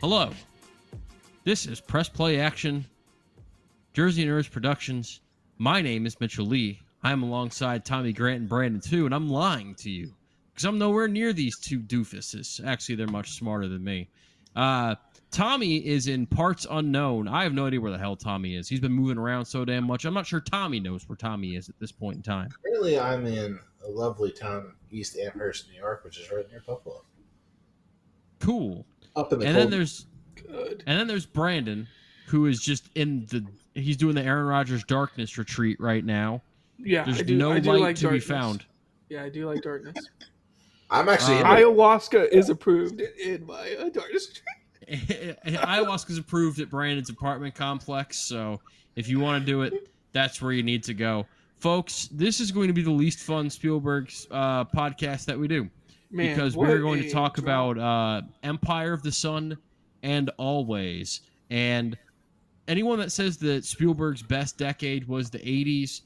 Hello. This is Press Play Action, Jersey Nerds Productions. My name is Mitchell Lee. I'm alongside Tommy Grant and Brandon too, and I'm lying to you because I'm nowhere near these two doofuses. Actually, they're much smarter than me. Tommy is in parts unknown. I have no idea where the hell Tommy is. He's been moving around so damn much. I'm not sure Tommy knows where Tommy is at this point in time. Currently, I'm in a lovely town, East Amherst, New York, which is right near Buffalo. Cool. Up in the And cold. then there's Brandon, who is just he's doing the Aaron Rodgers Darkness Retreat right now. Yeah, There's I do, no I do light like to darkness. be found. Yeah, I do like darkness. I'm actually Ayahuasca is approved in my darkness retreat. Ayahuasca's approved at Brandon's apartment complex, so if you want to do it, that's where you need to go. Folks, this is going to be the least fun Spielberg podcast that we do. Man, because what we're going to a talk drop. about Empire of the Sun and Always. And anyone that says that Spielberg's best decade was the 80s,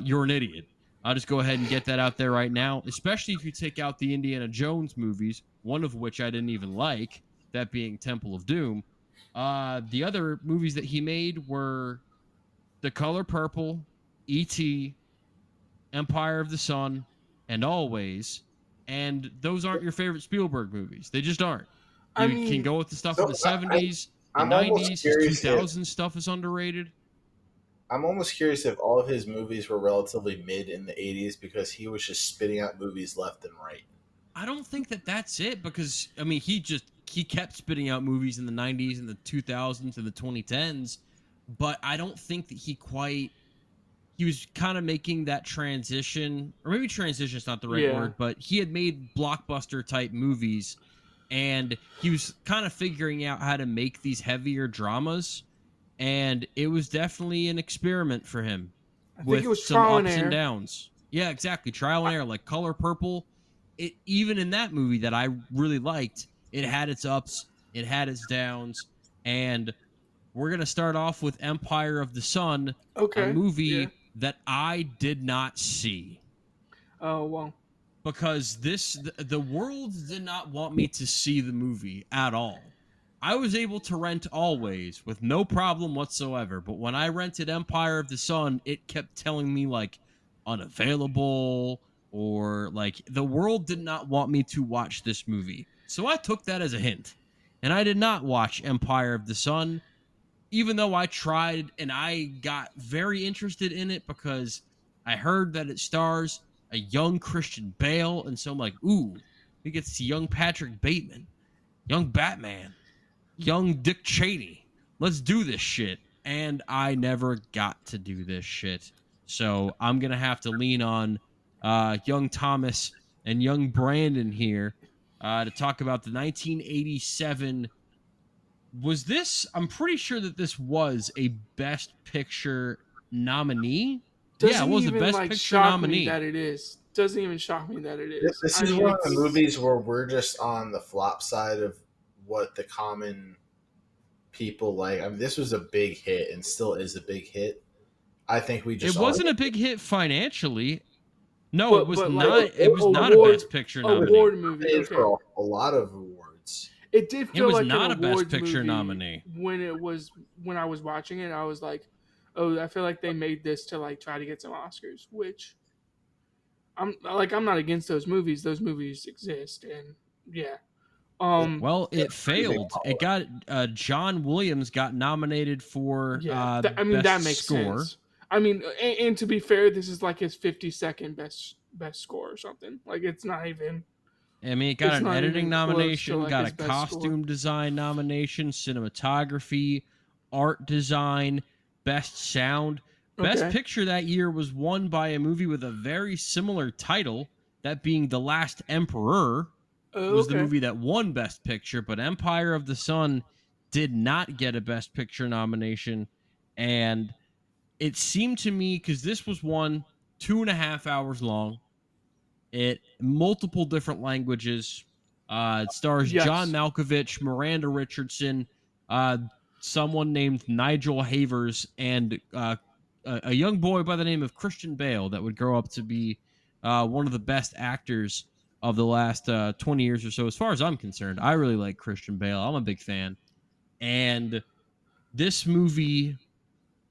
you're an idiot. I'll just go ahead and get that out there right now, especially if you take out the Indiana Jones movies, one of which I didn't even like, that being Temple of Doom. The other movies that he made were The Color Purple, E.T., Empire of the Sun, and Always. And those aren't your favorite Spielberg movies. They just aren't. You can go with the stuff in the 70s, the 90s, his 2000s stuff is underrated. I'm almost curious if all of his movies were relatively mid in the 80s because he was just spitting out movies left and right. I don't think that that's it because, I mean, he kept spitting out movies in the 90s and the 2000s and the 2010s, but I don't think that he was kind of making that transition, or maybe transition is not the right word, but he had made blockbuster type movies and he was kind of figuring out how to make these heavier dramas, and it was definitely an experiment for him. I think it was some trial ups and downs. Yeah, exactly. Trial and error, like Color Purple. It even in that movie that I really liked, it had its ups, it had its downs, and we're gonna start off with Empire of the Sun, a movie that I did not see. Oh, well. Because the world did not want me to see the movie at all. I was able to rent Always with no problem whatsoever, but when I rented Empire of the Sun, it kept telling me, like, unavailable, or, like, the world did not want me to watch this movie. So I took that as a hint, and I did not watch Empire of the Sun, even though I tried and I got very interested in it because I heard that it stars a young Christian Bale, and so I'm like, ooh, we get to see young Patrick Bateman, young Batman, young Dick Cheney. Let's do this shit. And I never got to do this shit. So I'm going to have to lean on young Thomas and young Brandon here to talk about the 1987. I'm pretty sure that this was a Best Picture nominee. Doesn't it was a Best like, Picture shock nominee. Me that it is. Doesn't even shock me that it is. This is one of the movies where we're just on the flop side of what the common people like. I mean, this was a big hit and still is a big hit. I think we just... It wasn't a big hit financially. No, it was not. Like, it was not a Best Picture nominee. Award movie. For a lot of awards. It did feel like not an a Best awards Picture movie nominee. When I was watching it, I was like, oh, I feel like they made this to like try to get some Oscars, which I'm not against those movies. Those movies exist, and yeah. Well, it failed. It got John Williams got nominated for that makes score. Sense. I mean, and to be fair, this is like his 52nd best score or something. Like, it's not even. I mean, it got an editing nomination, like got a costume design nomination, cinematography, art design, best sound. Best Picture that year was won by a movie with a very similar title, that being The Last Emperor. Was the movie that won Best Picture, but Empire of the Sun did not get a Best Picture nomination. And it seemed to me, because this was 2.5 hours long, multiple different languages. It stars John Malkovich, Miranda Richardson, someone named Nigel Havers, and a young boy by the name of Christian Bale that would grow up to be one of the best actors of the last 20 years or so. As far as I'm concerned, I really like Christian Bale. I'm a big fan. And this movie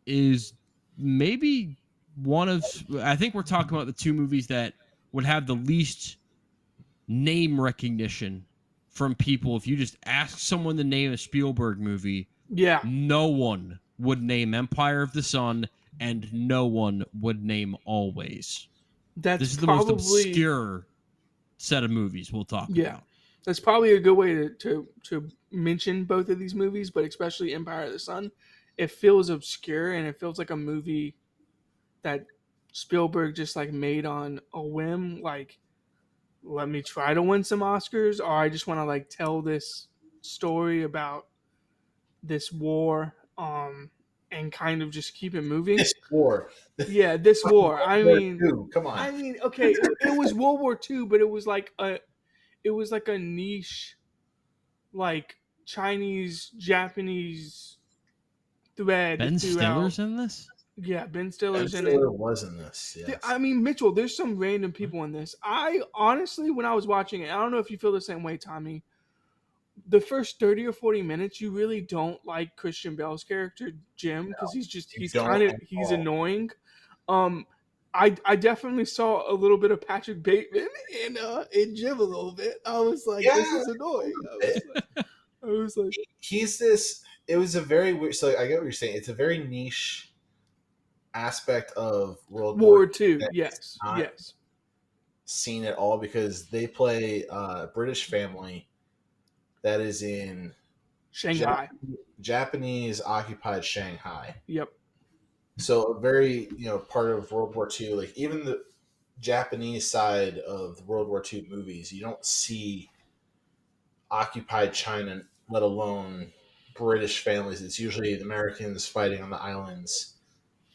is maybe one of, I think we're talking about the two movies that would have the least name recognition from people. If you just ask someone the name of Spielberg movie, Yeah, no one would name Empire of the Sun, and no one would name Always. that's This is the most probably obscure set of movies we'll talk yeah. about. That's probably a good way to mention both of these movies, but especially Empire of the Sun. It feels obscure and it feels like a movie that Spielberg just like made on a whim. Like, let me try to win some Oscars, or I just want to like tell this story about this war, and kind of just keep it moving. This war. Yeah, this war. I War mean, II, come on. okay, it was World War II, but it was like a niche, like Chinese Japanese thread Ben throughout. Stiller's in this? Yeah, Ben Ben Stiller's in it. Stiller was in this. Yes. I mean, Mitchell, there's some random people in this. I honestly, when I was watching it, I don't know if you feel the same way, Tommy. The first 30 or 40 minutes, you really don't like Christian Bale's character, Jim, because he's don't kind of at he's all. annoying. Um, I definitely saw a little bit of Patrick Bateman in Jim a little bit. I was like, this Yeah. is annoying. I was like, He's this. It was a very weird. So I get what you're saying. It's a very niche aspect of World War War II. that Yes, not yes. seen at all because they play a British family that is in Shanghai. Japanese occupied Shanghai. Yep. So a very part of World War II. Like even the Japanese side of the World War II movies, you don't see occupied China, let alone British families. It's usually the Americans fighting on the islands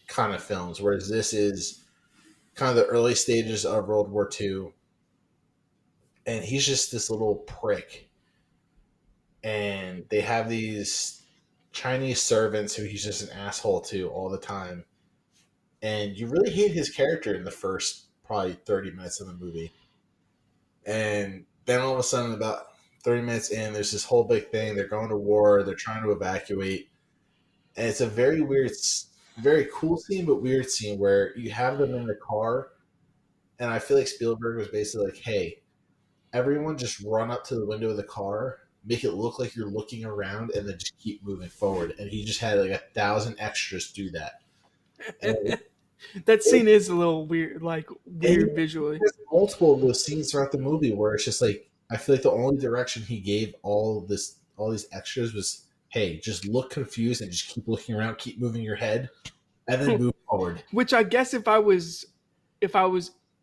kind of films, whereas this is kind of the early stages of World War II. And he's just this little prick. And they have these Chinese servants who he's just an asshole to all the time. And you really hate his character in the first probably 30 minutes of the movie. And then all of a sudden, about 30 minutes in, there's this whole big thing. They're going to war. They're trying to evacuate. And it's a very weird, very cool scene, but weird scene where you have them in the car. And I feel like Spielberg was basically like, hey, everyone just run up to the window of the car, make it look like you're looking around, and then just keep moving forward. And he just had like 1,000 extras do that. And That scene is a little weird, like weird visually. There's multiple of those scenes throughout the movie where it's just like I feel like the only direction he gave all these extras was, hey, just look confused and just keep looking around, keep moving your head, and then move forward. Which I guess if I was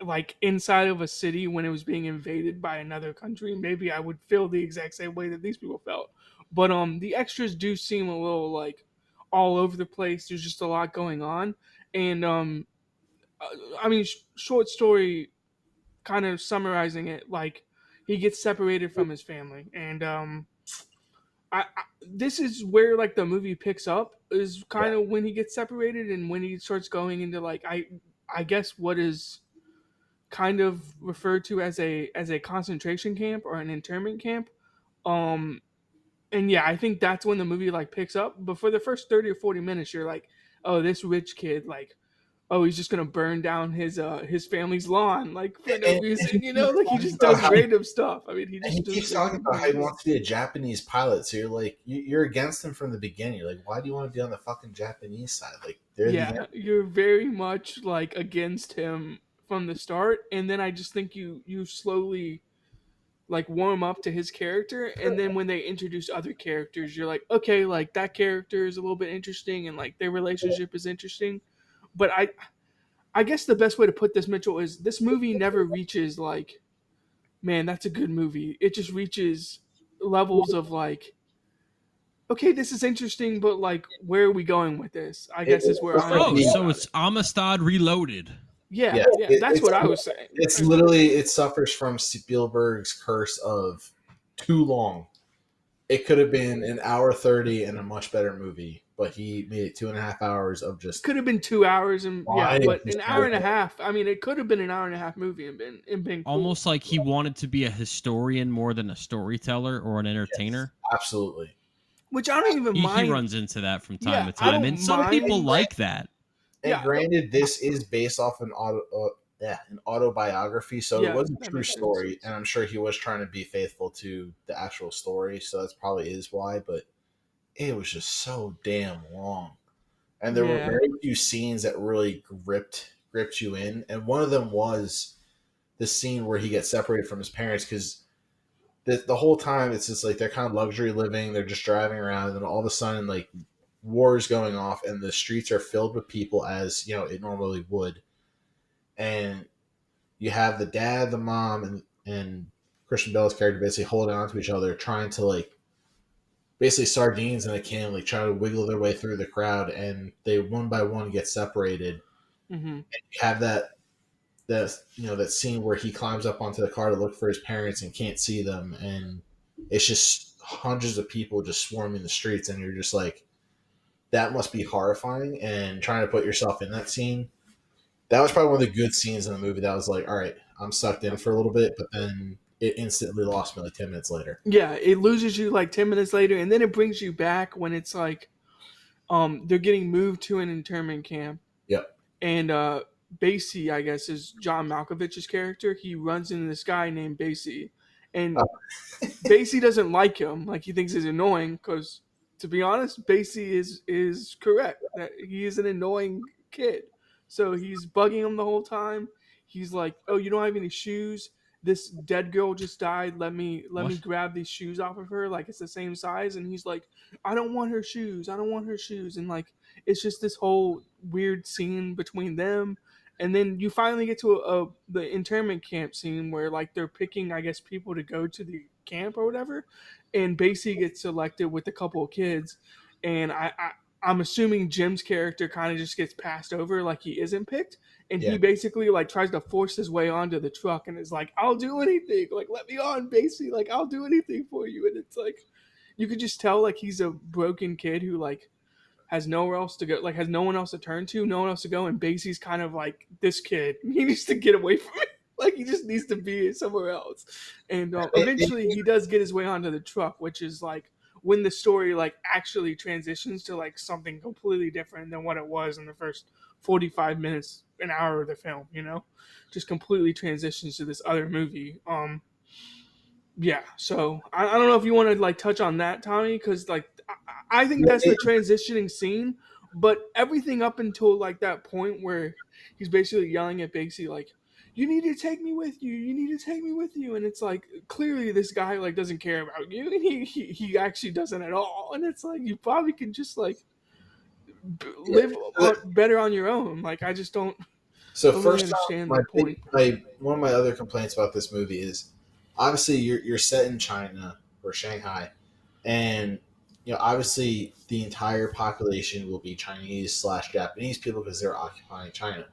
like inside of a city when it was being invaded by another country, maybe I would feel the exact same way that these people felt. But the extras do seem a little like all over the place. There's just a lot going on, and I mean, short story, kind of summarizing it, like he gets separated from his family, and this is where like the movie picks up is kind of when he gets separated and when he starts going into like I guess what is kind of referred to as a concentration camp or an internment camp. Um, and yeah, I think that's when the movie like picks up. But for the first 30 or 40 minutes, you're like, oh, this rich kid, like, oh, he's just gonna burn down his family's lawn, like for no reason, like he just does random stuff. I mean, he keeps talking about how he wants to be a Japanese pilot. So you're like, you're against him from the beginning. You're like, why do you want to be on the fucking Japanese side? Like, you're very much like against him from the start, and then I just think you slowly like warm up to his character, and then when they introduce other characters, you're like, okay, like that character is a little bit interesting, and like their relationship is interesting. But I guess the best way to put this, Mitchell, is this movie never reaches like, man, that's a good movie. It just reaches levels of like, okay, this is interesting, but like, where are we going with this? I guess is where I'm. Oh, so it's Amistad Reloaded. Yeah, that's what I was saying. It's literally, it suffers from Spielberg's curse of too long. It could have been an hour 30 and a much better movie, but he made it 2.5 hours of just. Could have been 2 hours and but an hour and a half. I mean, it could have been an hour and a half movie and been cool. Almost like he wanted to be a historian more than a storyteller or an entertainer. Yes, absolutely. which I don't even He mind. runs into that from time Yeah, to I time, and don't some people mind. like that. And Yeah, granted, this is based off an autobiography, so it yeah, was a that true makes total story, sense. and I'm sure he was trying to be faithful to the actual story, so that's probably is why. But it was just so damn long, and there were Yeah. very few scenes that really gripped you in, and one of them was the scene where he gets separated from his parents because the whole time it's just like they're kind of luxury living, they're just driving around, and then all of a sudden like war is going off, and the streets are filled with people as you know it normally would, and you have the dad, the mom, and Christian Bale's character basically holding on to each other, trying to like basically sardines in a can, like trying to wiggle their way through the crowd, and they one by one get separated. Hmm. You have that scene where he climbs up onto the car to look for his parents and can't see them, and it's just hundreds of people just swarming the streets, and you're just like, that must be horrifying. And trying to put yourself in that scene, that was probably one of the good scenes in the movie. That was like, all right, I'm sucked in for a little bit, but then it instantly lost me like 10 minutes later. Yeah, it loses you like 10 minutes later, and then it brings you back when it's like they're getting moved to an internment camp, Yep. and Basie, I guess, is John Malkovich's character. He runs into this guy named Basie, and Uh, Basie doesn't like him. Like he thinks he's annoying because, to be honest, Basie is correct that he is an annoying kid. So he's bugging him the whole time. He's like, "Oh, you don't have any shoes. This dead girl just died. Let me What? grab these shoes off of her. Like it's the same size." And he's like, "I don't want her shoes. I don't want her shoes." And like it's just this whole weird scene between them. And then you finally get to the internment camp scene where like they're picking, I guess, people to go to the camp or whatever, and Basie gets selected with a couple of kids, and I'm assuming Jim's character kind of just gets passed over, like he isn't picked, and he yeah. basically like tries to force his way onto the truck and is like, "I'll do anything, like let me on, Basie, like I'll do anything for you," and it's like you could just tell like he's a broken kid who like has nowhere else to go, like has no one else to turn to, no one else to go, and Basie's kind of like this kid. He needs to get away from it. Like he just needs to be somewhere else. And eventually he does get his way onto the truck, which is like when the story like actually transitions to like something completely different than what it was in the first 45 minutes, an hour of the film, just completely transitions to this other movie. Yeah, so I don't know if you want to like touch on that, Tommy, because like I think that's the transitioning scene, but everything up until like that point where he's basically yelling at Basie like, "You need to take me with you. You need to take me with you," and it's like clearly this guy like doesn't care about you, and he actually doesn't at all, and it's like you probably could just like Yeah. live better on your own. Like I just So don't really first off, understand the point. one of my other complaints about this movie is obviously you're set in China or Shanghai, and obviously the entire population will be Chinese slash Japanese people because they're occupying China,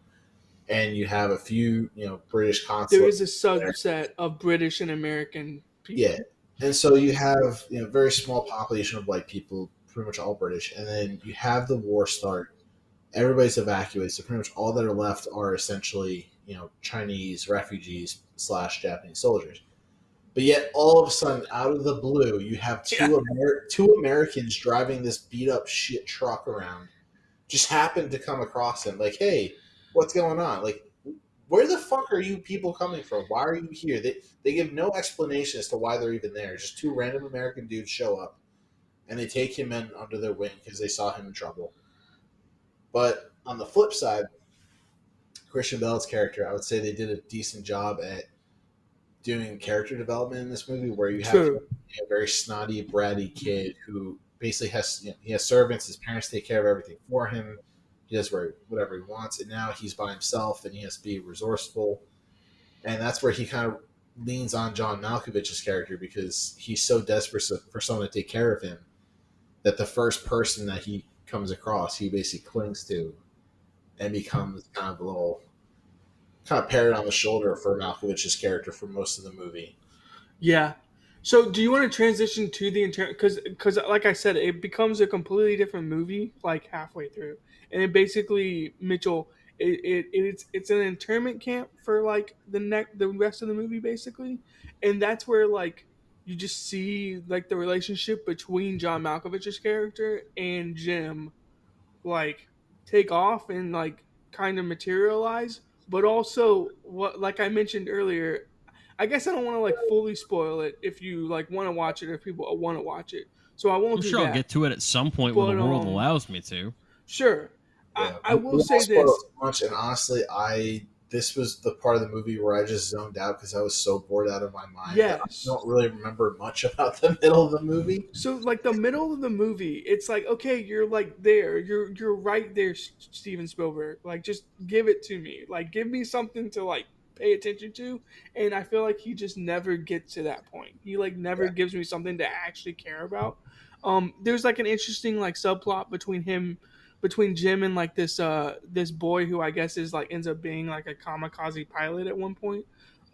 and you have a few British There consulate is a there. subset of British and American Yeah, people. and so you have very small population of white people, pretty much all British, and then you have the war start. Everybody's evacuated, so pretty much all that are left are essentially Chinese refugees slash Japanese soldiers. But yet, all of a sudden, out of the blue, you have Yeah. two Americans driving this beat up shit truck around. Just happened to come across him, like, hey, what's going on? Like, where the fuck are you people coming from? Why are you here? They give no explanation as to why they're even there. Just two random American dudes show up and they take him in under their wing because they saw him in trouble. But on the flip side, Christian Bale's character, I would say they did a decent job at doing character development in this movie, where you have him, True. a very snotty, bratty kid who basically has he has servants. His parents take care of everything for him. He does whatever he wants, and now he's by himself, and he has to be resourceful. And that's where he kind of leans on John Malkovich's character because he's so desperate for someone to take care of him that the first person that he comes across, he basically clings to and becomes kind of a little kind of parrot on the shoulder for Malkovich's character for most of the movie. Yeah. So, do you want to transition to the entire? Because, like I said, it becomes a completely different movie like halfway through, and it basically Mitchell. It's an internment camp for like the rest of the movie basically, and that's where like you just see like the relationship between John Malkovich's character and Jim like take off and like kind of materialize, but also what like I mentioned earlier, I guess I don't want to like fully spoil it if you like want to watch it or if people want to watch it. So I won't I'm do sure I'll that. get to it at some point when the But world allows me to. sure. I, Yeah, I we will won't say spoil this. it too much. And honestly, this was the part of the movie where I just zoned out because I was so bored out of my mind that I Yes. don't really remember much about the middle of the movie. So like the middle of the movie, it's like okay, you're like there, you're right there, Steven Spielberg. Like just give it to me, like give me something to like pay attention to. And I feel like he just never gets to that point. He like never gives me something to actually care about. There's like an interesting like subplot between Jim and like this boy who I guess is like ends up being like a kamikaze pilot at one point.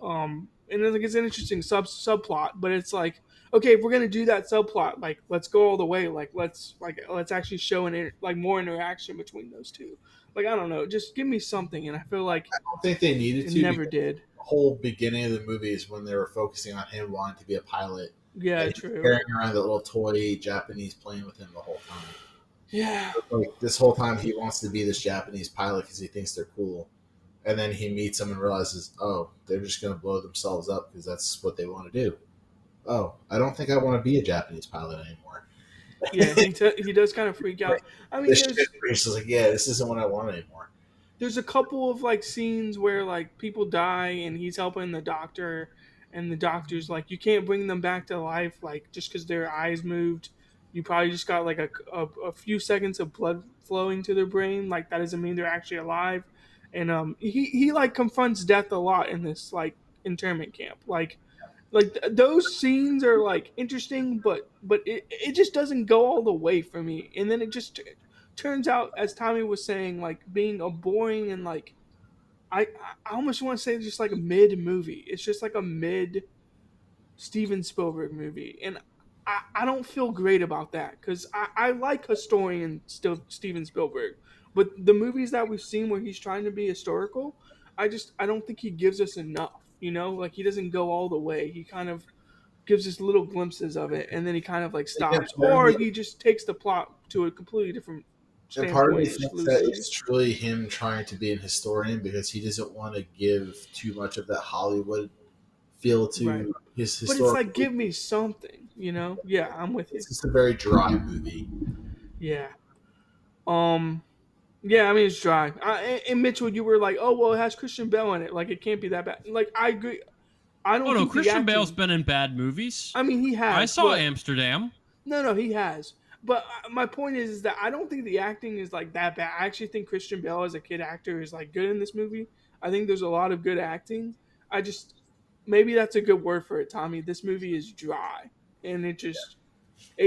And then like it's an interesting subplot, but it's like okay, if we're gonna do that subplot, like let's go all the way. Let's actually show like more interaction between those two. Like I don't know, just give me something, and I feel like I don't think they needed it to never because did. the whole beginning of the movie is when they were focusing on him wanting to be a pilot. Yeah, And he's true. carrying around the little toy Japanese plane with him the whole time. Yeah, Like this whole time, he wants to be this Japanese pilot because he thinks they're cool. And then he meets them and realizes, oh, they're just going to blow themselves up because that's what they want to do. Oh, I don't think I want to be a Japanese pilot anymore. yeah. He does kind of freak out. I mean, This shit, he's just like, yeah, this isn't what I want anymore. there's a couple of like scenes where like people die and he's helping the doctor and the doctor's like you can't bring them back to life like just because their eyes moved you probably just got like a few seconds of blood flowing to their brain like that doesn't mean they're actually alive and he like confronts death a lot in this like internment camp those scenes are like interesting but it just doesn't go all the way for me and then it just turns out as Tommy was saying like being a boring and like i I almost want to say just like a mid movie. It's just like a mid Steven Spielberg movie and I don't feel great about that because I like historian still Steven Spielberg but the movies that we've seen where he's trying to be historical I don't think he gives us enough, you know, like he doesn't go all the way. He kind of gives us little glimpses of it and then he kind of like Again, stops or he just takes the plot to a completely different and part of standpoint me and just thinks that loses you. it's truly him trying to be an historian because he doesn't want to give too much of that Hollywood feel Right, to his but it's historical. like give me something, you know. Yeah, I'm with you. It's just a very dry movie. Yeah. um yeah, I mean it's dry. And Mitchell, you were like, oh well, it has Christian Bale in it, like it can't be that bad. Like I agree. I Oh don't no, think the Christian Bale's acting, been in bad movies. I mean he I has, saw but Amsterdam. no, he has. But my point is that I don't think the acting is like that bad. I actually think Christian Bale as a kid actor is like good in this movie. I think there's a lot of good acting. I just maybe that's a good word for it, Tommy. This movie is dry, and it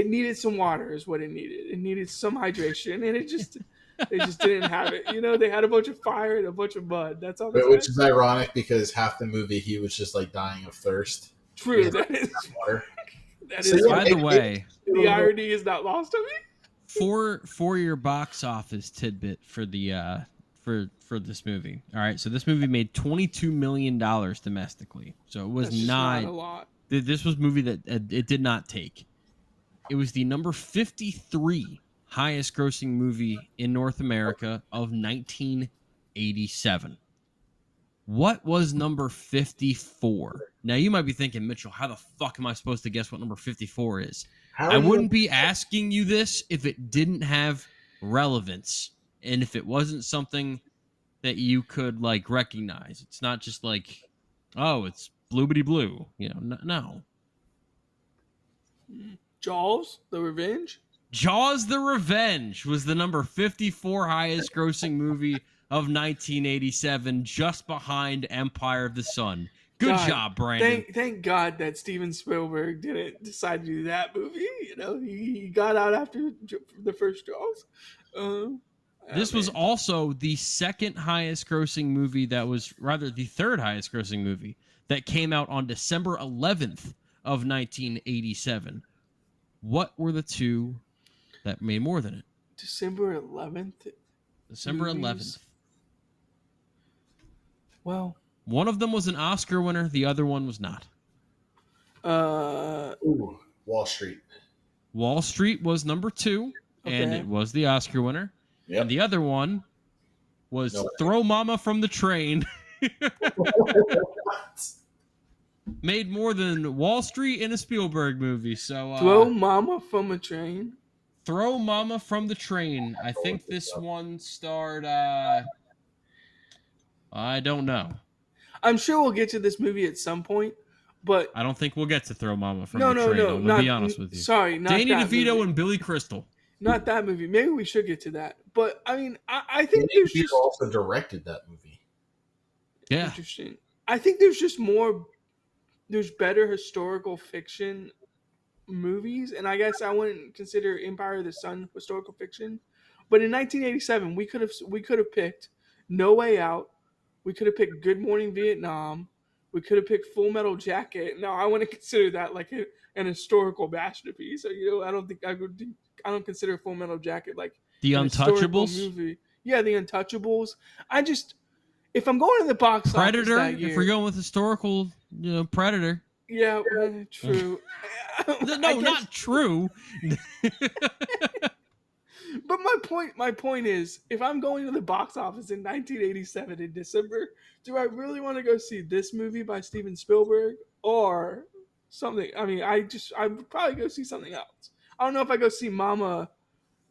needed some water, is what it needed. It needed some hydration, and they just didn't have it. You know, they had a bunch of fire and a bunch of mud. That's all this Which had. is ironic because half the movie he was just like dying of thirst. He True, has that is water. that So is yeah, By the way, the irony is not lost on me. for your box office tidbit for the for this movie. All right, so this movie made $22 million domestically. So it was That's just not. not a lot. This was a movie that it did not take. It was the number 53 highest grossing movie in North America of 1987. What was number 54? Now you might be thinking, Mitchell, how the fuck am I supposed to guess what number 54 is? How I are you? wouldn't be asking you this if it didn't have relevance and if it wasn't something that you could like recognize. It's not just like, oh, it's bloobity blue. You know, no. Jaws, The Revenge. Jaws the Revenge was the number 54 highest grossing movie of 1987, just behind Empire of the Sun. Good God, job, Brandon. Thank God that Steven Spielberg didn't decide to do that movie. You know, he got out after the first Jaws. This was man. also the second highest grossing movie rather the third highest grossing movie that came out on December 11th of 1987. What were the two that made more than it? December 11th. December movies. 11th. Well, One of them was an Oscar winner. The other one was not. Ooh, Wall Street. Wall Street was number 2, and Okay. it was the Oscar winner. Yep. And the other one was No. Throw Mama from the Train. Made more than Wall Street in a Spielberg movie. So Throw Mama from a Train. Throw Mama from the Train. I think this one starred I don't know. I'm sure we'll get to this movie at some point, but I don't think we'll get to Throw Mama from no, the no, Train. no, I'm not. gonna be honest with you. Sorry, not Danny that DeVito movie. and Billy Crystal. Not that movie. Maybe we should get to that. But I mean, I think Danny there's DeVito just also directed that movie. Yeah. interesting. I think there's just more. There's better historical fiction movies, and I guess I wouldn't consider Empire of the Sun historical fiction. But in 1987, we could have picked No Way Out. We could have picked Good Morning Vietnam. We could have picked Full Metal Jacket. Now I wouldn't consider that like an historical masterpiece. So, I don't think I would. I don't consider Full Metal Jacket like The an historical Untouchables. movie. Yeah, The Untouchables. If I'm going to the box Predator. office that year, If we're going with historical, Predator. yeah, true. No, not true. But my point is, if I'm going to the box office in 1987 in December, do I really want to go see this movie by Steven Spielberg or something? I mean, I would probably go see something else. I don't know if I go see Mama,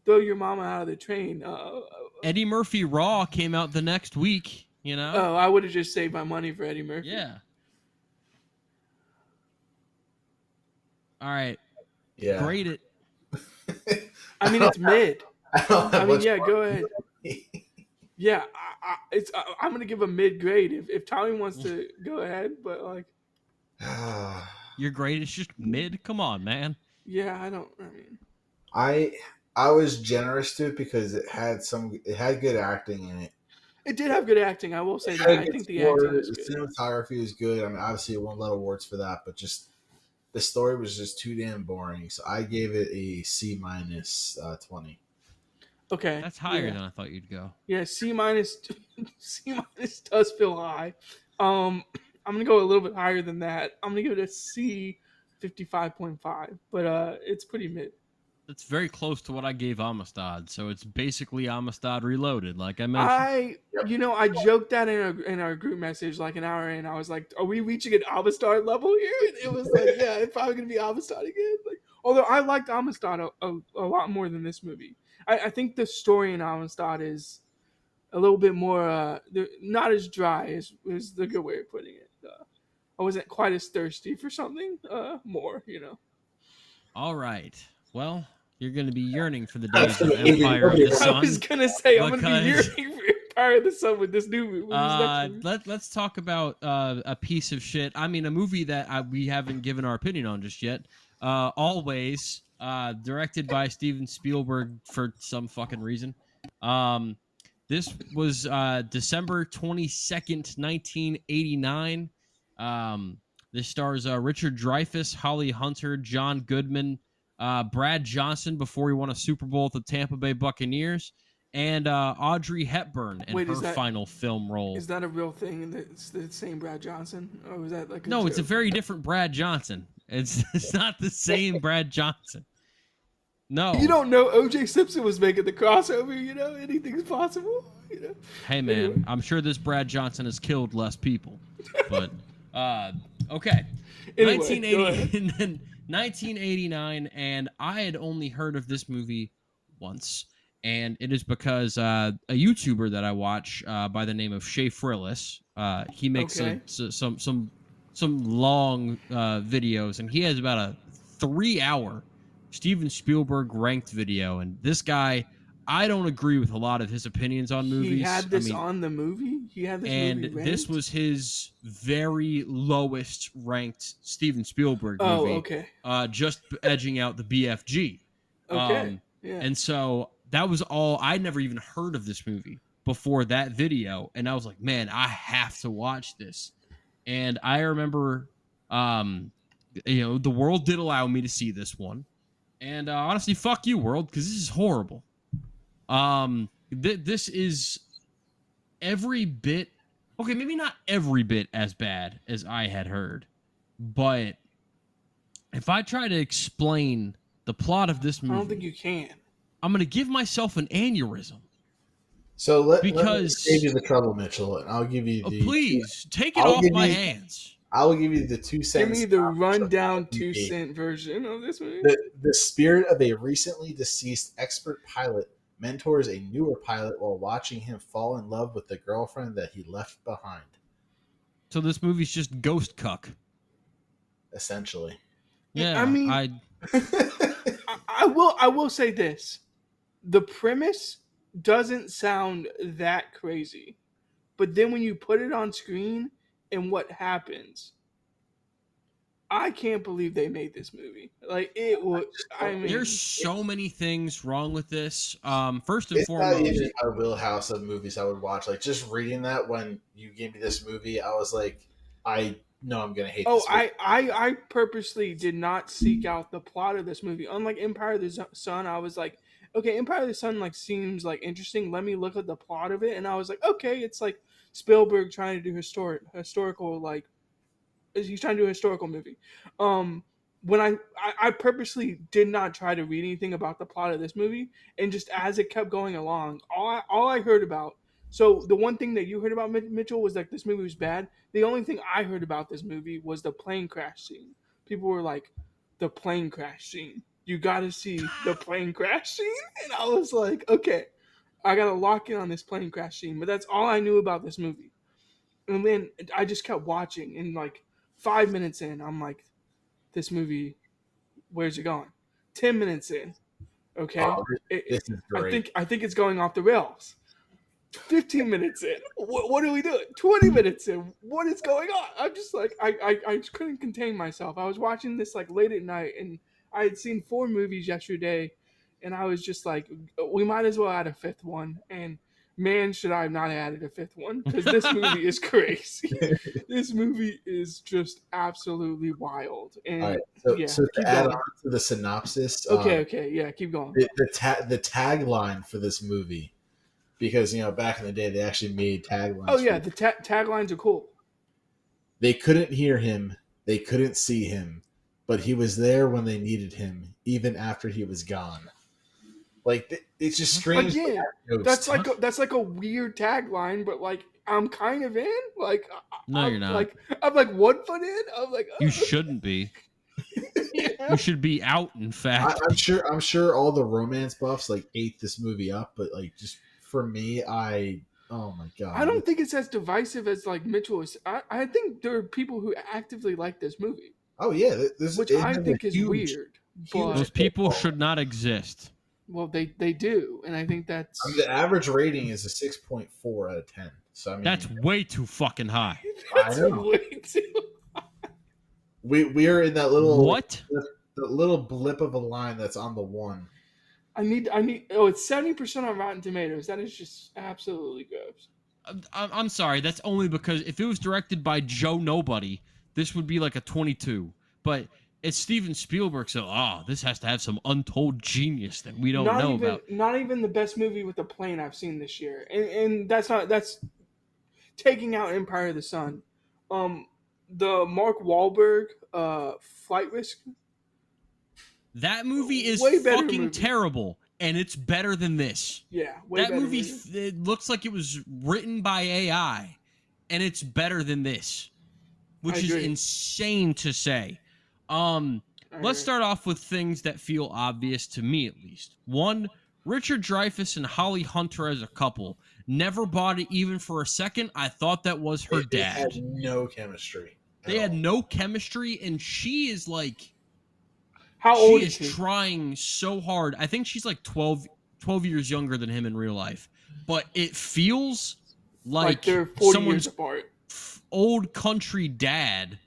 Throw Your Mama Out of the Train. Eddie Murphy Raw came out the next week. Oh, I would have just saved my money for Eddie Murphy. Yeah. All right. Yeah. Grade it. I mean, it's mid. I mean, yeah, go ahead. Yeah, I'm gonna give a mid grade if Tommy wants to go ahead, but like, Your grade is just mid. Come on, man. yeah, I mean, I was generous to it because it had good acting in it. it did have good acting. I will say that. I think the acting was The good. cinematography was good. I mean, obviously, it won a lot of awards for that, but just the story was just too damn boring. So I gave it a C minus 20. Okay, That's higher yeah. than I thought you'd go. Yeah, C minus. C minus does feel high. I'm gonna go a little bit higher than that. I'm gonna give it a C, 55.5, but it's pretty mid. That's very close to what I gave Amistad. So it's basically Amistad Reloaded, like I mentioned. I joked that in our group message like an hour in. I was like, "Are we reaching an Amistad level here?" And it was like, "Yeah, it's probably gonna be Amistad again." Like, although I liked Amistad a lot more than this movie. I think the story in Amistad is a little bit more not as dry is the good way of putting it. I wasn't quite as thirsty for something more. All right. Well, you're going to be yearning for the days of Empire of the Sun. I was gonna say I'm gonna be because- yearning for Empire of the Sun with this new movie. Let's talk about a piece of shit. I mean, a movie that we haven't given our opinion on just yet. Always, directed by Steven Spielberg for some fucking reason. This was December 22nd, 1989. This stars Richard Dreyfuss, Holly Hunter, John Goodman, Brad Johnson before he won a Super Bowl with the Tampa Bay Buccaneers, and Audrey Hepburn in her final film role. Is that a real thing? It's the same Brad Johnson, or was that like? No, it's a very different Brad Johnson. It's not the same Brad Johnson. No. You don't know O.J. Simpson was making the crossover. Anything's possible. Hey man, anyway. I'm sure this Brad Johnson has killed less people, but okay. Anyway, 1989, and I had only heard of this movie once, and it is because a YouTuber that I watch by the name of Shay Frillis, he makes some long videos, and he has about a 3-hour Steven Spielberg ranked video, and this guy, I don't agree with a lot of his opinions on movies. He had this on the movie? He had this movie ranked? This was his very lowest ranked Steven Spielberg movie. Oh, okay. Just edging out the BFG. Okay. Yeah. And so that was all. I'd never even heard of this movie before that video, and I was like, man, I have to watch this. And I remember, the world did allow me to see this one. And honestly, fuck you, world, because this is horrible. This is every bit, okay, maybe not every bit as bad as I had heard, but if I try to explain the plot of this I don't think movie, you can. I'm going to give myself an aneurysm So let me save because you the trouble, Mitchell, and I'll give you the two. please take it I'll off give my you. hands. I will give you the 2 cent Give me the synopsis of rundown that movie. 2 cent version of this movie. The spirit of a recently deceased expert pilot mentors a newer pilot while watching him fall in love with the girlfriend that he left behind. So this movie's just ghost cuck. Essentially. I Yeah, mean, I I will say this: the premise doesn't sound that crazy, but then when you put it on screen and what happens, I can't believe they made this movie. Like it would. I there's mean, so many things wrong with this. First and It's not even foremost, my wheelhouse of movies I would watch. Like just reading that when you gave me this movie, I was like, I know I'm gonna hate oh, this movie. I purposely did not seek out the plot of this movie. Unlike Empire of the Sun, I was like, okay, Empire of the Sun like seems like interesting. Let me look at the plot of it, and I was like, okay, it's like Spielberg trying to do historical like he's trying to do a historical movie. When I purposely did not try to read anything about the plot of this movie, and just as it kept going along, all I heard about. So the one thing that you heard about Mitchell was like this movie was bad. The only thing I heard about this movie was the plane crash scene. People were like, the plane crash scene. You got to see the plane crash scene, and I was like, okay, I got to lock in on this plane crash scene. But that's all I knew about this movie. And then I just kept watching, and like 5 minutes in, I'm like, this movie, where's it going? 10 minutes in, okay, Oh, this is great. I think it's going off the rails. 15 minutes in, what are we doing? 20 minutes in, what is going on? I'm just like, I just couldn't contain myself. I was watching this like late at night, and I had seen 4 movies yesterday, and I was just like, we might as well add a fifth one. And man, should I have not added a fifth one, because this movie is crazy. This movie is just absolutely wild. All right. And So yeah, so to keep add going. on to the synopsis, Okay, yeah, keep going. the tagline for this movie, because back in the day they actually made Oh taglines for yeah, it. the taglines are cool. They couldn't hear him, they couldn't see him, but he was there when they needed him, even after he was gone. Like it's just strange. Again, Ghost. that's like a weird tagline, but like I'm kind of in. Like no, you're not. I'm like 1 foot in. I'm like, You oh, shouldn't be. yeah. You should be out. In fact, I'm sure all the romance buffs like ate this movie up, but like just for me, oh my I god. don't think it's as divisive as like Mitchell is. I think there are people who actively like this movie, Oh yeah, this which it I has think a is weird. huge. those But people football. should not exist. well, they do, and I think I mean, that's the average rating is a 6.4 out of 10. So I mean, That's way too fucking high. I that's know way too. we are in that What? the little blip of a line that's on the one. I need. Oh, it's 70% on Rotten Tomatoes. That is just absolutely gross. I'm sorry. That's only because if it was directed by Joe Nobody, this would be like a 22. But it's Steven Spielberg, so this has to have some untold genius that we don't know about. Not even the best movie with a plane I've seen this year, and that's taking out Empire of the Sun. The Mark Wahlberg Flight Risk, That movie is way better fucking movie. terrible, and it's better than this. Yeah, way That better movie, movie. it looks like it was written by AI, and it's better than this, which I is agree. insane to say. Let's agree. start off with things that feel obvious to me, at least. One, Richard Dreyfuss and Holly Hunter as a couple. Never bought it even for a second. I thought that was her They had dad. no chemistry. They at had all. no chemistry, and she is like, How she old is is he? trying so hard. I think she's like 12 years younger than him in real life. But it feels like they're 40 someone's years apart. old country dad.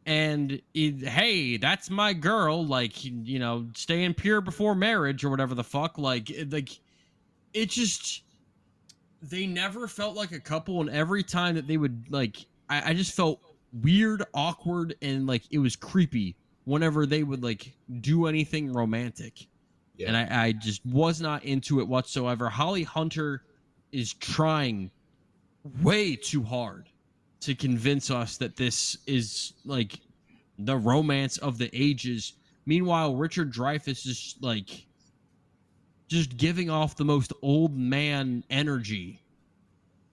And hey, that's my girl. Like, staying pure before marriage or whatever the fuck. Like it just, they never felt like a couple. And every time that they would I just felt weird, awkward, and like it was creepy whenever they would like do anything romantic. Yeah. And I just was not into it whatsoever. Holly Hunter is trying way too hard to convince us that this is like the romance of the ages. Meanwhile, Richard Dreyfuss is like just giving off the most old man energy.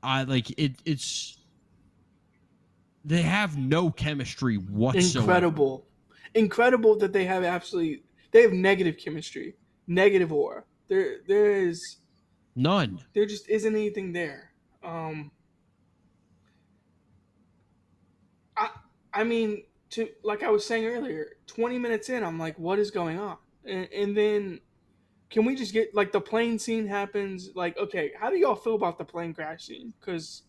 I like it. It's they have no chemistry whatsoever. Incredible that they have they have negative chemistry, negative aura. None. There just isn't anything there. Um, I I mean, to like I was saying earlier, 20 minutes in, I'm like, what is going on? And then can we just get like the plane scene happens? Like, okay, how do y'all feel about the plane crash scene? Because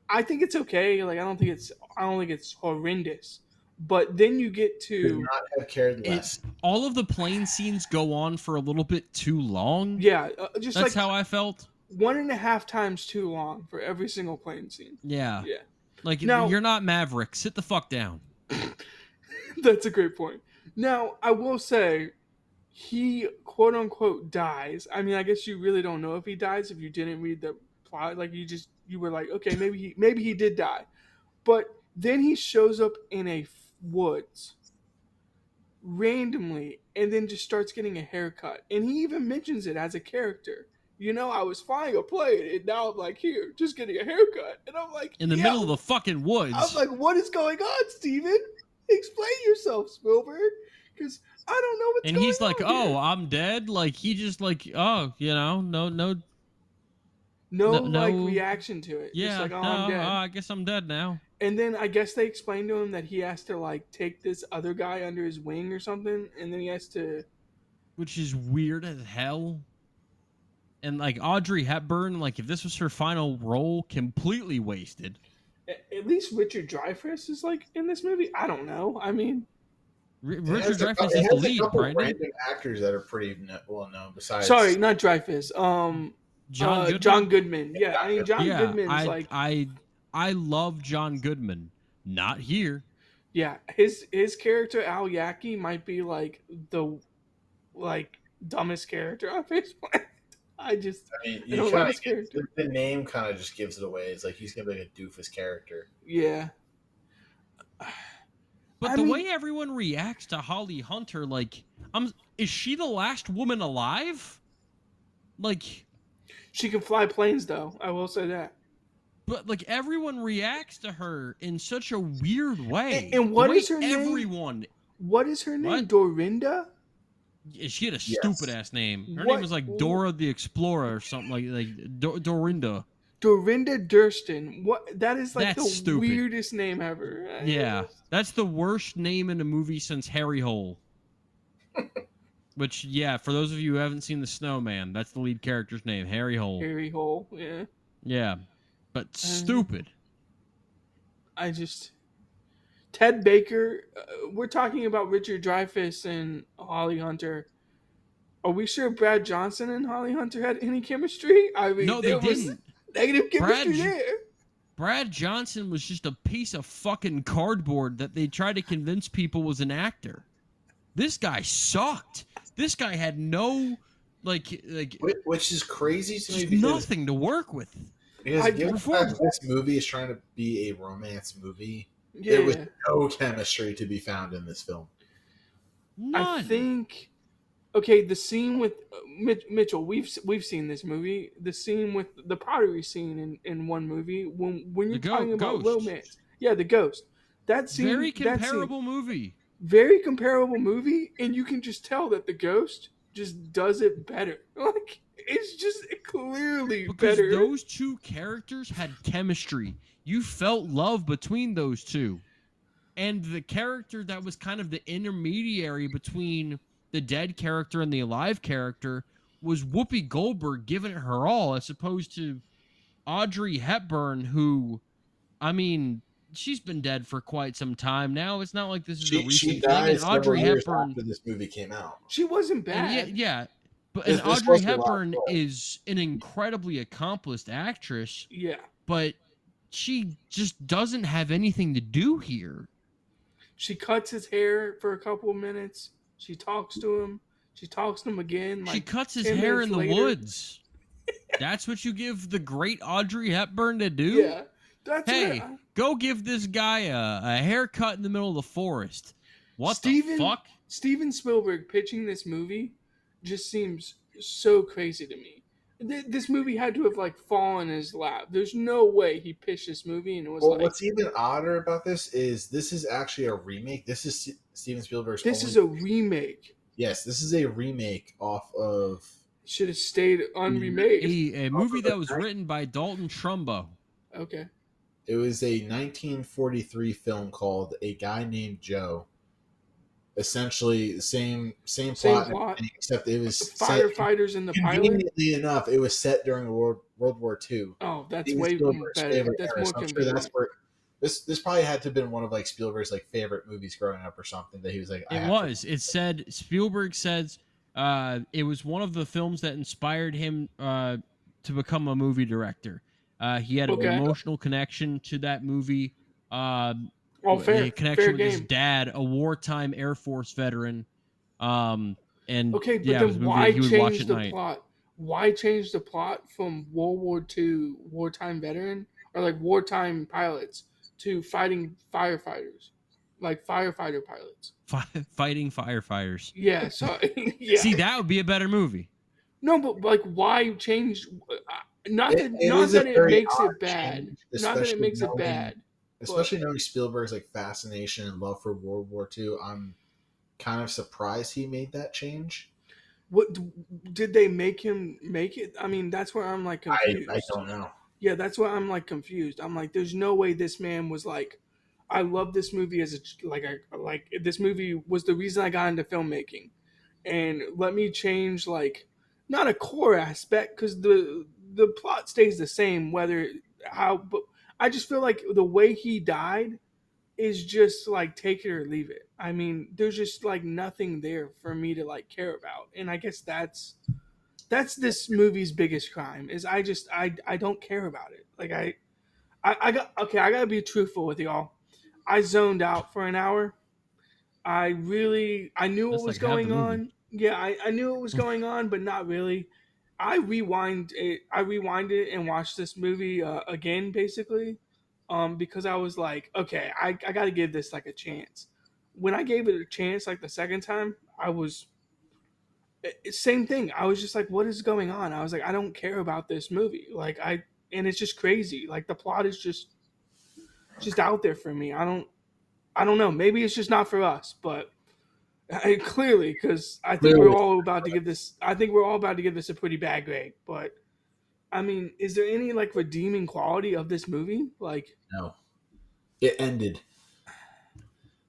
I think it's okay. Like, I don't think it's horrendous. But then you get Could to not have cared It less. all of the plane scenes go on for a little bit too long. yeah, just That's like how I felt. 1.5 times too long for every single plane scene. Yeah. Yeah. Like Now you're not Maverick. Sit the fuck down. that's a great point. Now I will say he quote unquote dies. I mean, I guess you really don't know if he dies if you didn't read the plot. Like you were like, okay, maybe he did die. But then he shows up in a woods randomly and then just starts getting a haircut. And he even mentions it as a character. I was flying a plane and now I'm like here, just getting a haircut. And I'm like, In the middle of the fucking woods. I'm like, what is going on, Steven? Explain yourself, Spielberg. Because I don't know what's and going on. he's like, here. "Oh, I'm dead." Like he just like, "Oh, no, no reaction to it. yeah, Just like, no, I'm dead. I guess I'm dead now." And then I guess they explained to him that he has to like take this other guy under his wing or something, and then he has to. Which is weird as hell. And like Audrey Hepburn, like if this was her final role, completely wasted. At least Richard Dreyfuss is like in this movie. I don't know. I mean, Richard Dreyfuss is the lead, Brandon. Random actors that are pretty well known. Besides, sorry, not Dreyfuss. John Goodman. John Goodman. Yeah, I mean John Goodman's like. I love John Goodman. Not here. Yeah, his character Al Yaki might be like the dumbest character on Facebook. I mean, you don't like his character. The name kind of just gives it away. It's like he's gonna be like a doofus character. Yeah. But the way everyone reacts to Holly Hunter, like, is she the last woman alive? Like, she can fly planes, though. I will say that. But like everyone reacts to her in such a weird way. And what is her name? Everyone. What is her name? What? Dorinda? She had a stupid ass name. Her name was like Dora the Explorer or something like Dorinda. Dorinda Durston. What? That is like That's the stupid. weirdest name ever. Yeah, that's the worst name in a movie since Harry Hole. Which, yeah, for those of you who haven't seen The Snowman, that's the lead character's name, Harry Hole. Harry Hole, yeah. Yeah, but stupid. Ted Baker. We're talking about Richard Dreyfuss and Holly Hunter. Are we sure Brad Johnson and Holly Hunter had any chemistry? I mean, no, they didn't. Negative chemistry there. Brad Johnson was just a piece of fucking cardboard that they tried to convince people was an actor. This guy sucked. This guy had no which is crazy to me. Because nothing to work with. Because given the fact that this movie is trying to be a romance movie, there was no chemistry to be found in this film. None. I think. Okay, the scene with Mitchell, we've seen this movie. The scene with the pottery scene in one movie when you're talking about romance. Yeah, the ghost. That scene. Very comparable movie. Very comparable movie, and you can just tell that the ghost just does it better. Like it's just clearly better. Because those two characters had chemistry. You felt love between those two. And the character that was kind of the intermediary between the dead character and the alive character was Whoopi Goldberg giving it her all, as opposed to Audrey Hepburn, who, I mean, she's been dead for quite some time now. It's not like this is a recent thing. And Audrey Hepburn, after this movie came out, she wasn't bad. Yeah. But and Audrey Hepburn is an incredibly accomplished actress. Yeah. But she just doesn't have anything to do here. She cuts his hair for a couple of minutes. She talks to him. She talks to him again. She cuts his hair in the woods. That's what you give the great Audrey Hepburn to do? Yeah. That's hey, what go give this guy a haircut in the middle of the forest. What the fuck? Steven Spielberg pitching this movie just seems so crazy to me. This movie had to have like fallen in his lap. There's no way he pitched this movie and it was Well, like, what's even odder about this is actually a remake. This is Steven Spielberg's this only. is a remake. Yes, this is a remake off of Should have stayed unremade. A movie that was written by Dalton Trumbo. Okay. It was a 1943 film called A Guy Named Joe. Essentially, the same plot, except it was firefighters in the pilot. Conveniently enough, it was set during World War II. Oh, that's way better. That's more convenient. Sure that's where this probably had to have been one of like Spielberg's like favorite movies growing up or something that he was like. It said Spielberg says it was one of the films that inspired him to become a movie director. He had an emotional connection to that movie. Fair. Connection fair with game. his dad, a wartime Air Force veteran. And okay, but then why change the plot? Why change the plot from World War II wartime veteran or like wartime pilots to fighting firefighters, like firefighter pilots? Fighting firefighters. Yeah. So yeah. See, that would be a better movie. No, but like, why change? Not that it makes it bad. Not that it makes it bad. Especially knowing Spielberg's like fascination and love for World War II, I'm kind of surprised he made that change. What did they make him make it? I mean, that's where I'm like confused. I don't know. Yeah, that's why I'm like confused. I'm like, there's no way this man was like, I love this movie as this movie was the reason I got into filmmaking, and let me change like not a core aspect because the plot stays the same whether how, but I just feel like the way he died is just like take it or leave it. I mean, there's just like nothing there for me to like care about, and I guess that's this movie's biggest crime is I don't care about it. Like I gotta be truthful with y'all. I zoned out for an hour. I knew what was going on. Yeah, I knew what was going on, but not really. I rewinded it and watched this movie again, basically, because I was like, okay, I got to give this like a chance. When I gave it a chance, like the second time, I was same thing. I was just like, what is going on? I was like, I don't care about this movie. And it's just crazy. Like the plot is just out there for me. I don't know. Maybe it's just not for us, but. Clearly, because I think we're all about to give this. I think we're all about to give this a pretty bad grade. But I mean, is there any like redeeming quality of this movie? Like, no, it ended.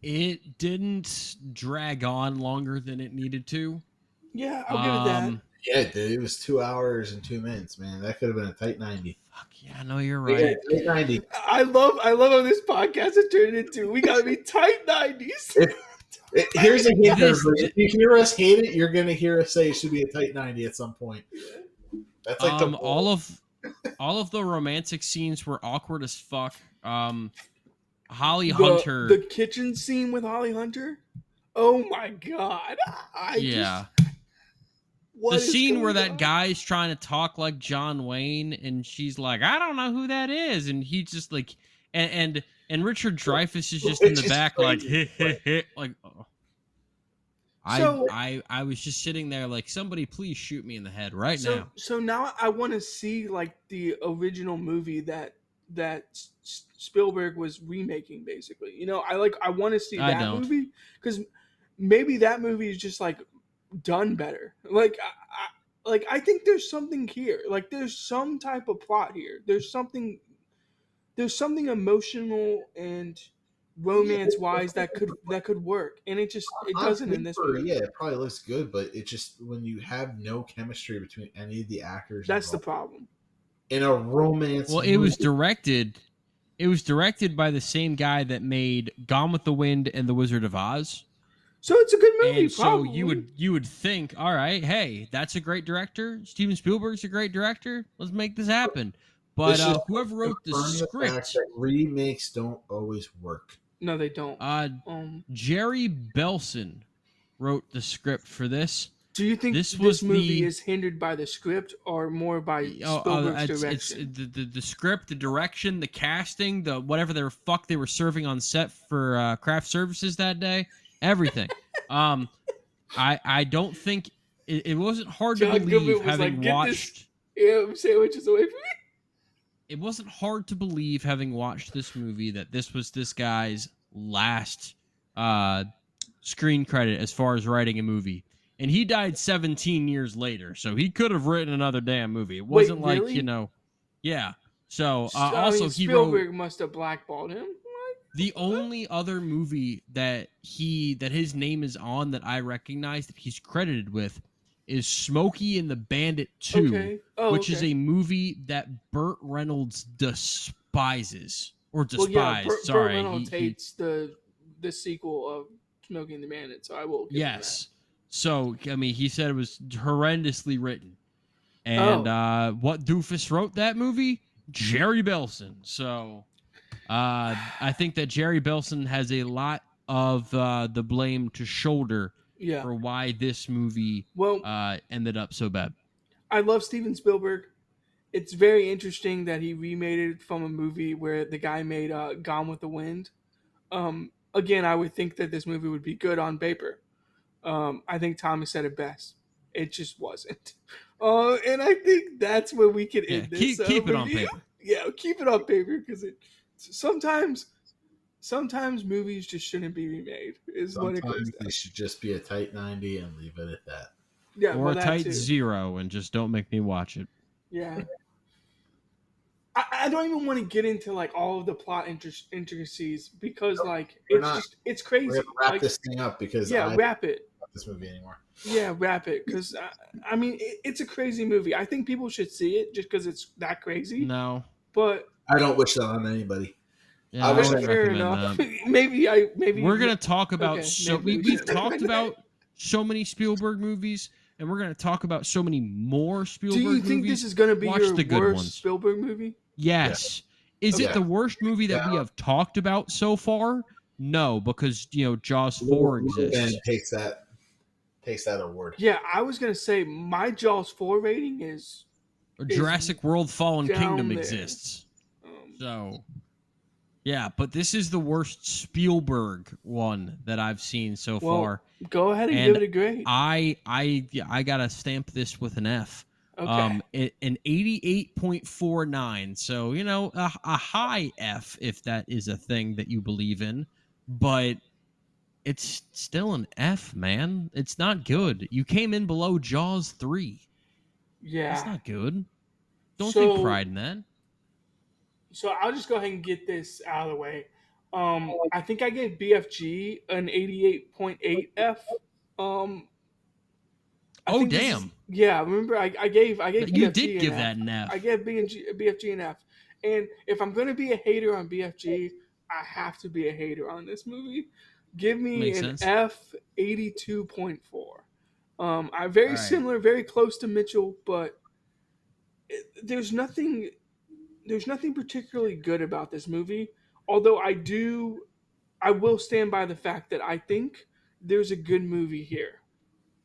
It didn't drag on longer than it needed to. Yeah, I'll give it that. Yeah, dude, it was 2 hours and 2 minutes, man. That could have been a tight 90. Fuck yeah, no, you're right. Yeah, tight 90. I love how this podcast has turned into. We gotta be tight 90s. Here's a hint. If you hear us hate it, you're gonna hear us say it should be a tight 90 at some point. That's like all of the romantic scenes were awkward as fuck. Holly Hunter, the kitchen scene with Holly Hunter. Oh my god! The scene where that guy's trying to talk like John Wayne, and she's like, "I don't know who that is," and he just like, and Richard Dreyfuss is just in the back, like, like. Oh. I was just sitting there like, somebody please shoot me in the head now. So now I want to see like the original movie that Spielberg was remaking, basically. You know, I want to see that movie because maybe that movie is just like done better. Like I think there's something here. Like there's some type of plot here. There's something emotional and romance wise that could work, and it doesn't in this movie. Yeah, it probably looks good, but it just when you have no chemistry between any of the actors, that's the problem. In a romance, well, it was directed by the same guy that made Gone with the Wind and The Wizard of Oz. So it's a good movie. And so you would think, all right, hey, that's a great director. Steven Spielberg's a great director. Let's make this happen. But whoever wrote the script, remakes don't always work. No, they don't. Jerry Belson wrote the script for this. Do you think This this was movie the is hindered by the script or more by Spielberg's it's direction? the script, the direction, the casting, the whatever the fuck they were serving on set for craft services that day, everything. um, I don't think it wasn't hard to John believe Goodman was having like, "Get this watched. sandwiches away from me." It wasn't hard to believe having watched this movie that this was this guy's last uh screen credit as far as writing a movie. And he died 17 years later, so he could have written another damn movie. It Wait, wasn't like, really? yeah. So I also mean, he wrote Spielberg must have blackballed him. the only other movie that his name is on that I recognize that he's credited with is Smokey and the Bandit 2, Okay. Oh, which is okay. a movie that Burt Reynolds despises or Well, yeah, despised. Burt Sorry, Reynolds he hates the sequel of Smoking the Bandit, so I will give him yes. So I mean, he said it was horrendously written, that. and Oh, what doofus wrote that movie? Jerry Belson. So I think that Jerry Belson has a lot of the blame to shoulder yeah. for why this movie Well, ended up so bad. I love Steven Spielberg. It's very interesting that he remade it from a movie where the guy made Gone with the Wind. Again, I would think that this movie would be good on paper. I think Tommy said it best. It just wasn't. And I think that's where we can Yeah, end this. keep it on Maybe- paper. Yeah, keep it on paper because it sometimes movies just shouldn't be remade. Is what it goes Sometimes down. they should just be a tight 90 and leave it at that. Yeah, Or well, a that tight too. 0 and just don't make me watch it. Yeah. I don't even want to get into like all of the plot intricacies because like it's We're crazy. gonna wrap Like, this thing up because yeah, I don't wrap it. like this movie anymore. Yeah, wrap it because I mean it's a crazy movie. I think people should see it just because it's that crazy. No. But I don't wish that on anybody. Yeah, I I wish wouldn't fair recommend enough. that. maybe We're gonna talk about okay, maybe we we've should talked recommend about so many Spielberg movies, and we're gonna talk about so many more Spielberg Do you movies. think this is going to be Watch your the good worst ones. Spielberg movie? Yes. Is Okay. it the worst movie that we have talked about so far? No, because Jaws 4 exists. And takes that award. Yeah, I was going to say my Jaws 4 rating is Jurassic World Fallen down Kingdom there. exists. um, So yeah, but this is the worst Spielberg one that I've seen so well, far. go ahead and And give it a grade. I gotta stamp this with an F. Okay. An 88.49. So a high F if that is a thing that you believe in, but it's still an F, man. It's not good. You came in below Jaws 3. Yeah. That's not good. Don't So- take pride in that. So I'll just go ahead and get this out of the way. I think I gave BFG an 88.8 F. I Oh think this damn! is- yeah, remember I gave You BFG did an give F. that an F. I gave BFG an F. And if I'm gonna be a hater on BFG, I have to be a hater on this movie. Give me Makes an sense. F 82.4. I'm very All right. similar, very close to Mitchell, but there's nothing particularly good about this movie. Although I will stand by the fact that I think there's a good movie here,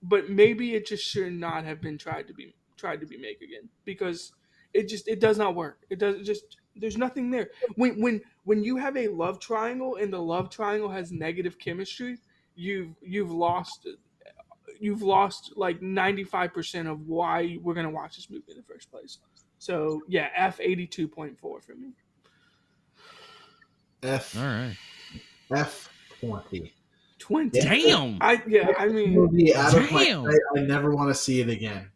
but maybe it just should not have been tried to be made again because it does not work. It does just there's nothing there. When you have a love triangle and the love triangle has negative chemistry, you've lost like 95% of why we're gonna watch this movie in the first place. So yeah, F 82.4 for me. F All right. F20. 20. Damn. I mean, Movie out of my Damn. sight, I never want to see it again.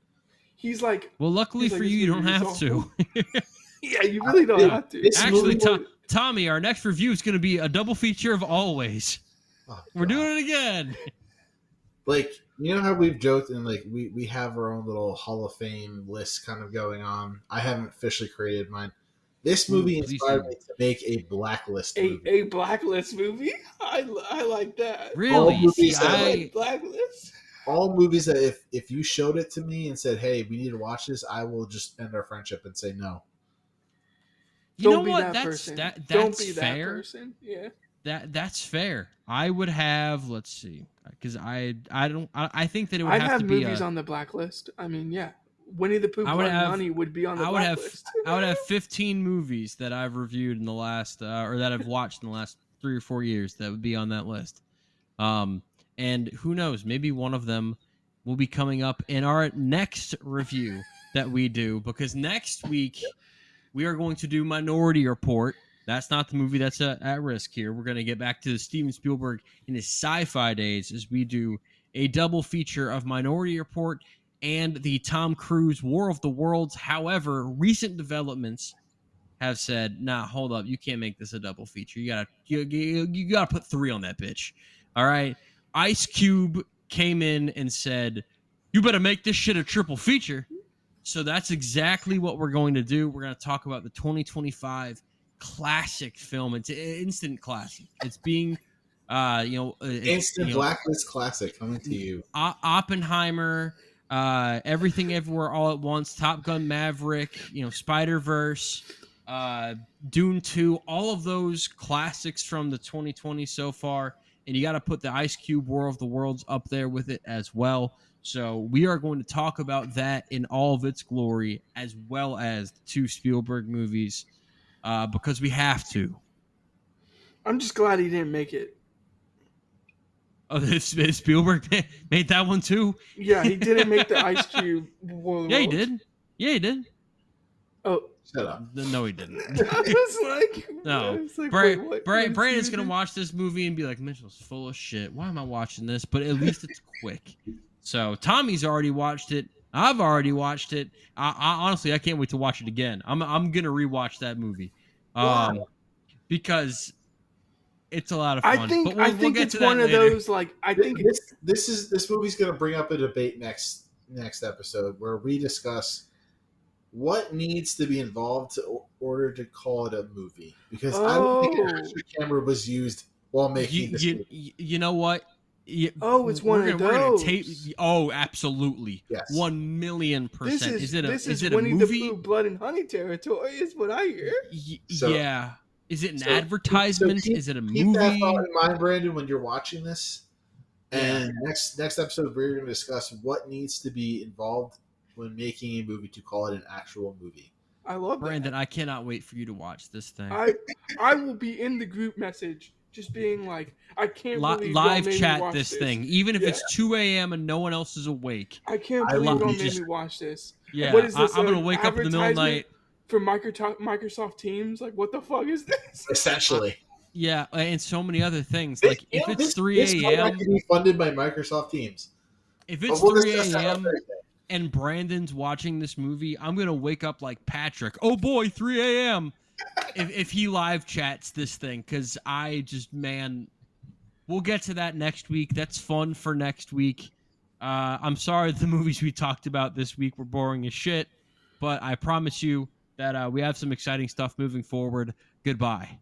he's like, Well, luckily He's like, for this you, you don't movie is have to. yeah, you really don't have to. This Actually, movie- Tommy, our next review is going to be a double feature of Always. Oh, We're God. doing it again. Like, you know how we've joked and like we have our own little Hall of Fame list kind of going on. I haven't officially created mine. This movie please inspired do. me to make a blacklist movie. A blacklist movie. I like that. Really? movies See, have, I I like blacklist. All movies that if you showed it to me and said, "Hey, we need to watch this," I will just end our friendship and say no. you know Don't be what? that That's person. that's Don't be that fair. person. Yeah. That's fair. I would have, let's see, because I think that it would I'd have have to be movies a. on the blacklist. I mean, yeah, Winnie the Pooh, I would Blood and have Honey would be on the I would have blacklist. I would have 15 movies that I've reviewed in the last or that I've watched in the last 3 or 4 years that would be on that list. Um, and who knows, maybe one of them will be coming up in our next review that we do, because next week we are going to do Minority Report. That's not the movie that's at risk here. We're going to get back to Steven Spielberg in his sci-fi days as we do a double feature of Minority Report and the Tom Cruise War of the Worlds. However, recent developments have said, "Nah, hold up, you can't make this a double feature. You gotta put 3 on that bitch." All right, Ice Cube came in and said, "You better make this shit a triple feature." So that's exactly what we're going to do. We're going to talk about the 2025 classic film. It's an instant classic. It's being, Instant blacklist classic coming to you. Oppenheimer, Everything Everywhere All at Once, Top Gun Maverick, Spider-Verse, Dune 2, all of those classics from the 2020 so far. And you got to put the Ice Cube War of the Worlds up there with it as well. So we are going to talk about that in all of its glory, as well as the 2 Spielberg movies, because we have to. I'm just glad he didn't make it. Oh, Spielberg made that one too? Yeah, he didn't make the Ice Cube War of the Yeah, he Worlds. did. Yeah, he did. Oh, Shut up. No, he didn't. I was like, No. I was like, wait, what? Brandon's going to watch this movie and be like, Mitchell's full of shit. Why am I watching this? But at least it's quick. So Tommy's already watched it. I've already watched it. I honestly, I can't wait to watch it again. I'm going to rewatch that movie. Because it's a lot of fun. I think we'll get it's to that one of later. those, like, I think This movie's going to bring up a debate next episode where we discuss what needs to be involved in order to call it a movie, because I don't think an extra camera was used while making this movie. You know what? It's one of those. Absolutely. Yes. 1,000,000%. Is it a Winnie movie? the Pooh, Blood and Honey territory is what I hear. Yeah. Is it an advertisement? Is it a movie? Keep that thought in mind, Brandon, when you're watching this. And next episode, we're going to discuss what needs to be involved when making a movie to call it an actual movie. I love Brandon, that. I cannot wait for you to watch this thing. I will be in the group message just being like, I can't believe live y'all made chat me watch this thing, even if it's 2 a.m. and no one else is awake. I can't believe y'all made me watch this. Yeah, what is this? I'm gonna wake up in the middle of the night for Microsoft Teams. Like, what the fuck is this? Essentially. Yeah, and so many other things. Like, if it's 3 This might a.m. actually be funded by Microsoft Teams. If it's 3 a.m. and Brandon's watching this movie, I'm gonna wake up like Patrick. Oh boy, 3 a.m. if he live chats this thing, because we'll get to that next week. That's fun for next week. I'm sorry the movies we talked about this week were boring as shit, but I promise you that we have some exciting stuff moving forward. Goodbye.